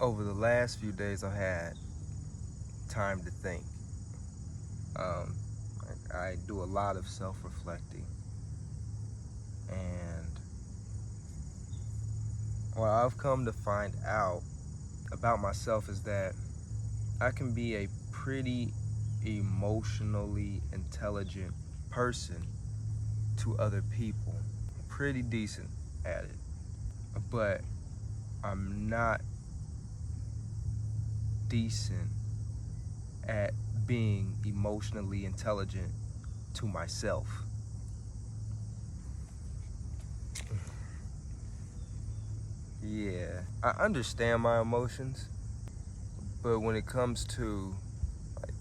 Over the last few days, I've had time to think. Um, I do a lot of self-reflecting, and what I've come to find out about myself is that I can be a pretty emotionally intelligent person to other people. Pretty decent at it. But I'm not decent at being emotionally intelligent to myself. Yeah, I understand my emotions, but when it comes to, like,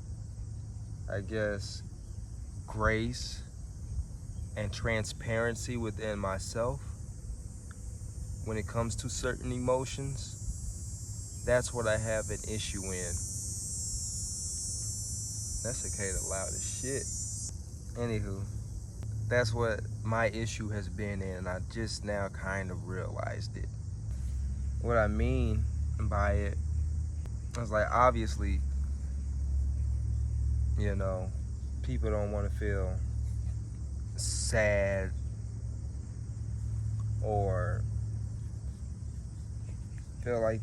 I guess, grace and transparency within myself, when it comes to certain emotions, that's what I have an issue in. That's okay, the loudest shit. Anywho, that's what my issue has been in, and I just now kind of realized it. What I mean by it is, like, obviously, you know, people don't want to feel sad or feel like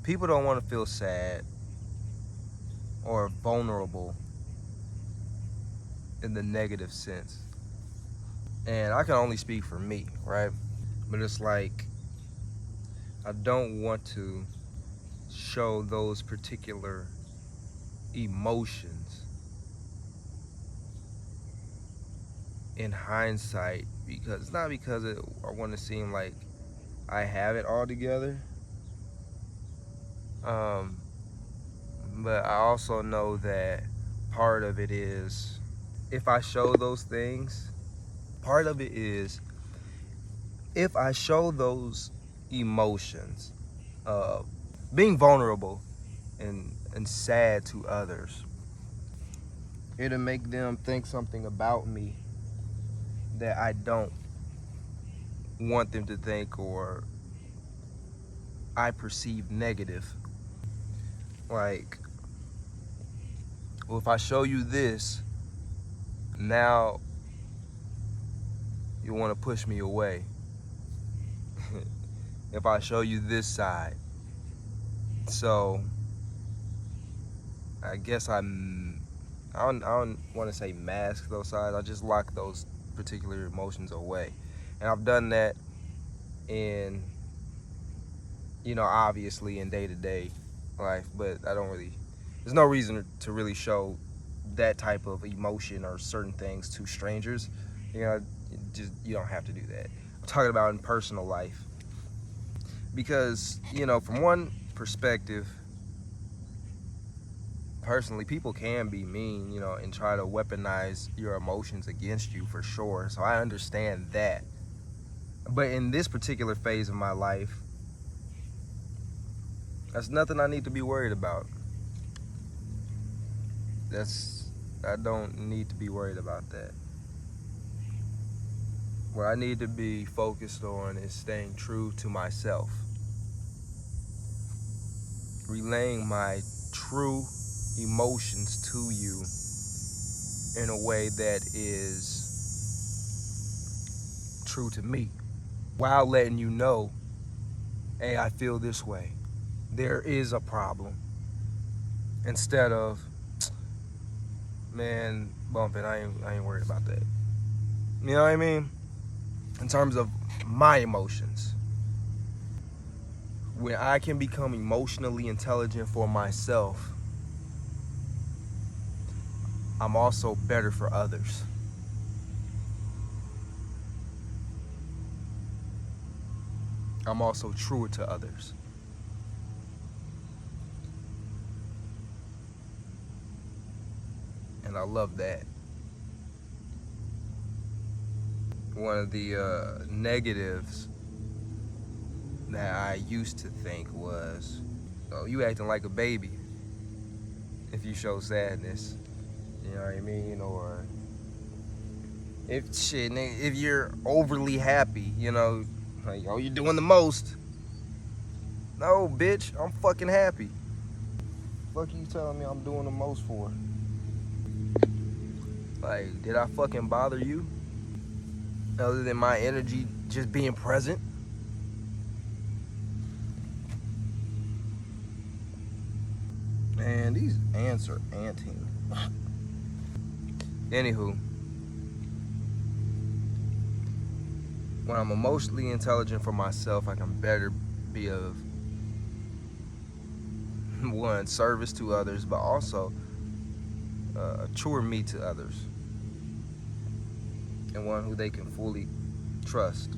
people don't want to feel sad or vulnerable in the negative sense. And I can only speak for me, right? But it's like, I don't want to show those particular emotions in hindsight, because it's not because I want to seem like I have it all together. But I also know that part of it is, if I show those things, part of it is, if I show those emotions of being vulnerable and sad to others, it'll make them think something about me that I don't want them to think, or I perceive negative. Like, well, if I show you this, now you want to push me away. If I show you this side. So I guess I don't want to say mask those sides. I just lock those particular emotions away. And I've done that in, obviously in day-to-day life, but there's no reason to really show that type of emotion or certain things to strangers. You don't have to do that. I'm talking about in personal life. Because, from one perspective, personally, people can be mean, and try to weaponize your emotions against you, for sure. So I understand that. But in this particular phase of my life, that's nothing I need to be worried about. I don't need to be worried about that. What I need to be focused on is staying true to myself. Relaying my true emotions to you in a way that is true to me, while letting you know, hey, I feel this way. There is a problem. Instead of, man, bump it, I ain't worried about that. You know what I mean? In terms of my emotions. When I can become emotionally intelligent for myself, I'm also better for others. I'm also truer to others. And I love that. One of the negatives that I used to think was, oh, you acting like a baby if you show sadness. You know what I mean? Or if you're overly happy, like, oh, you're doing the most. No, bitch, I'm fucking happy. Fuck you telling me I'm doing the most for? Like, did I fucking bother you? Other than my energy just being present? Man, these ants are anting. Anywho, when I'm emotionally intelligent for myself, I can better be of one, service to others, but also a truer me to others, and one who they can fully trust.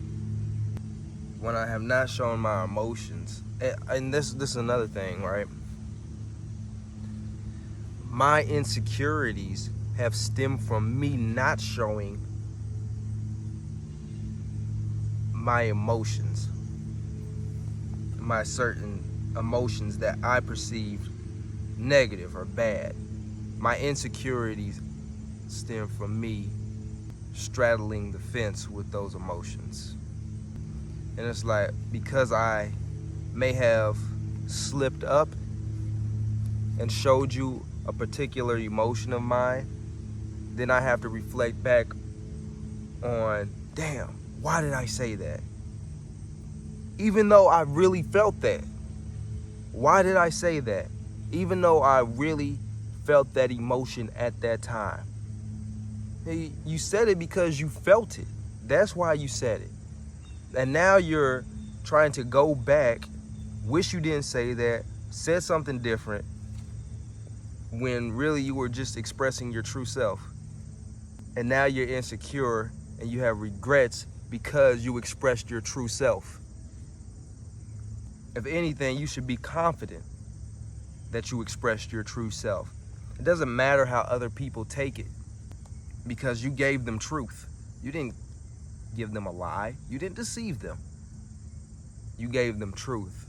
When I have not shown my emotions, and this is another thing, right? My insecurities have stemmed from me not showing my emotions, my certain emotions that I perceive negative or bad. My insecurities stem from me straddling the fence with those emotions. And it's like, because I may have slipped up and showed you a particular emotion of mine, then I have to reflect back on, damn, why did I say that? Even though I really felt that. Why did I say that? Even though I really felt that emotion at that time. Hey, you said it because you felt it. That's why you said it. And now you're trying to go back, wish you didn't say that, said something different, when really you were just expressing your true self. And now you're insecure and you have regrets because you expressed your true self. If anything, you should be confident that you expressed your true self. It doesn't matter how other people take it, because you gave them truth. You didn't give them a lie. You didn't deceive them. You gave them truth.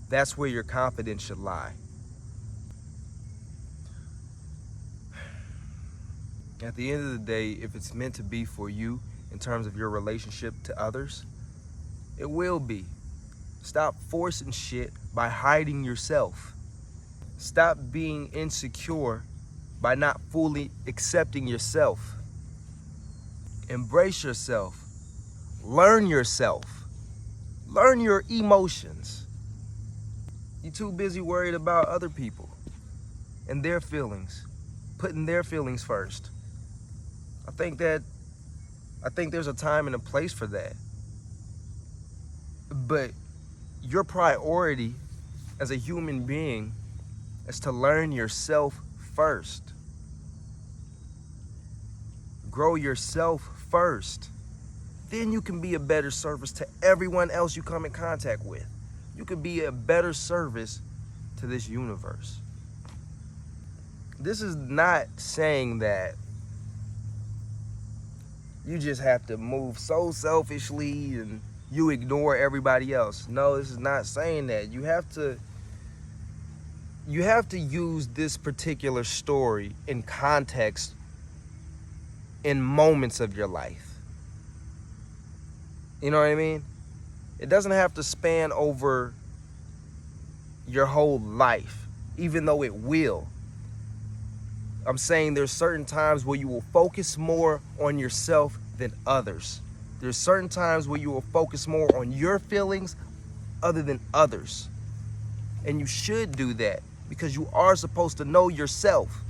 That's where your confidence should lie. At the end of the day, if it's meant to be for you in terms of your relationship to others, it will be. Stop forcing shit by hiding yourself. Stop being insecure by not fully accepting yourself. Embrace yourself. Learn yourself. Learn your emotions. You're too busy worried about other people and their feelings, putting their feelings first. I think there's a time and a place for that. But your priority as a human being is to learn yourself first. Grow yourself first. Then you can be a better service to everyone else you come in contact with. You can be a better service to this universe. This is not saying that you just have to move so selfishly and you ignore everybody else. No, this is not saying that. You have to use this particular story in context in moments of your life. You know what I mean? It doesn't have to span over your whole life, even though it will. I'm saying there's certain times where you will focus more on yourself than others. There's certain times where you will focus more on your feelings other than others. And you should do that because you are supposed to know yourself.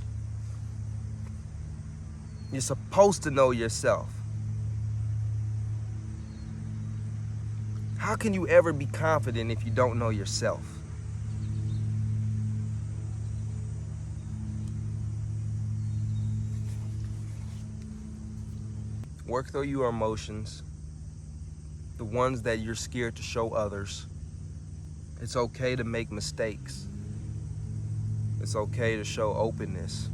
You're supposed to know yourself. How can you ever be confident if you don't know yourself? Work through your emotions, the ones that you're scared to show others. It's okay to make mistakes. It's okay to show openness.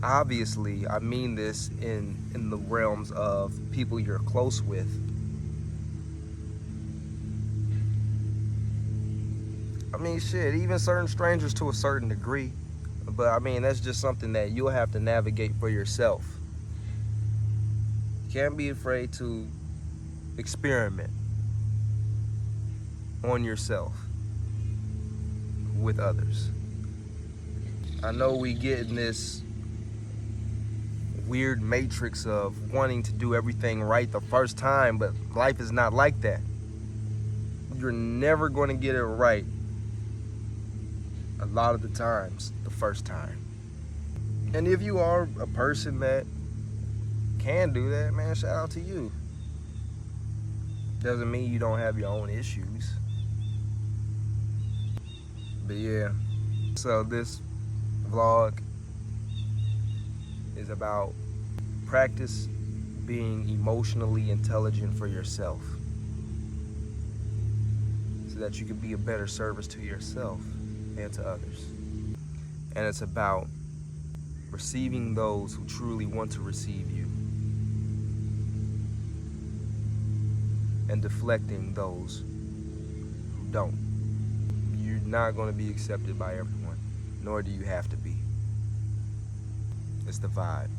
Obviously, I mean this in the realms of people you're close with. I mean, shit, even certain strangers to a certain degree. But I mean, that's just something that you'll have to navigate for yourself. You can't be afraid to experiment. on yourself with others. I know we get in this weird matrix of wanting to do everything right the first time, but life is not like that. You're never going to get it right a lot of the times the first time. And if you are a person that can do that, man, shout out to you. Doesn't mean you don't have your own issues. But yeah, so this vlog is about practice being emotionally intelligent for yourself so that you can be a better service to yourself and to others. And it's about receiving those who truly want to receive you and deflecting those who don't. You're not going to be accepted by everyone, nor do you have to be. It's the vibe.